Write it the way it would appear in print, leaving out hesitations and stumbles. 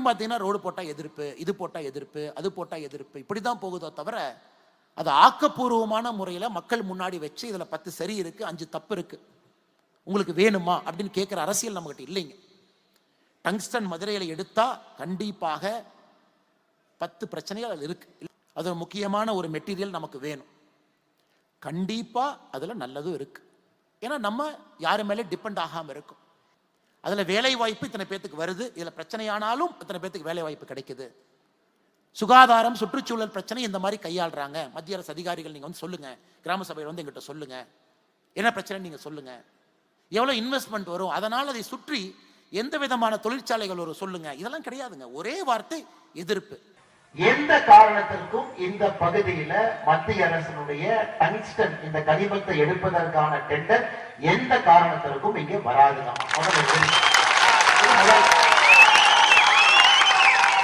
இப்பயும் பார்த்தீங்கன்னா ரோடு போட்டால் எதிர்ப்பு, இது போட்டால் எதிர்ப்பு, அது போட்டால் எதிர்ப்பு, இப்படி தான் போகுதோ தவிர அது ஆக்கப்பூர்வமான முறையில் மக்கள் முன்னாடி வச்சு இதில் 10 சரி இருக்குது, 5 தப்பு இருக்குது, உங்களுக்கு வேணுமா அப்படின்னு கேட்குற அரசியல் நம்மகிட்ட இல்லைங்க. டங்ஸ்டன் மதுரையில் எடுத்தால் கண்டிப்பாக 10 பிரச்சனைகள் அதில் இருக்குது. அது ஒரு முக்கியமான ஒரு மெட்டீரியல் நமக்கு வேணும். கண்டிப்பாக அதில் நல்லதும் இருக்குது. ஏன்னா நம்ம யாரு மேலே டிபெண்ட் ஆகாமல் இருக்கும். அதில் வேலை வாய்ப்பு இத்தனை பேத்துக்கு வருது, இதில் பிரச்சனையானாலும் இத்தனை பேத்துக்கு வேலை வாய்ப்பு கிடைக்குது. சுகாதாரம், சுற்றுச்சூழல் பிரச்சனை இந்த மாதிரி கையாளுறாங்க. மத்திய அரசு அதிகாரிகள் நீங்கள் வந்து சொல்லுங்கள், கிராம சபையில் வந்து எங்கிட்ட சொல்லுங்கள், என்ன பிரச்சனை நீங்கள் சொல்லுங்கள், எவ்வளோ இன்வெஸ்ட்மெண்ட் வரும், அதனால் அதை சுற்றி எந்த விதமான தொழிற்சாலைகள் வரும் சொல்லுங்கள். இதெல்லாம் கிடையாதுங்க. ஒரே வார்த்தை எதிர்ப்பு. எந்த காரணத்திற்கும் இந்த பகுதியில மத்திய அரசினுடைய டங்ஸ்டன் இந்த கனிமத்தை எடுப்பதற்கான டெண்டர் எந்த காரணத்திற்கும் இங்கே வராதுதான்.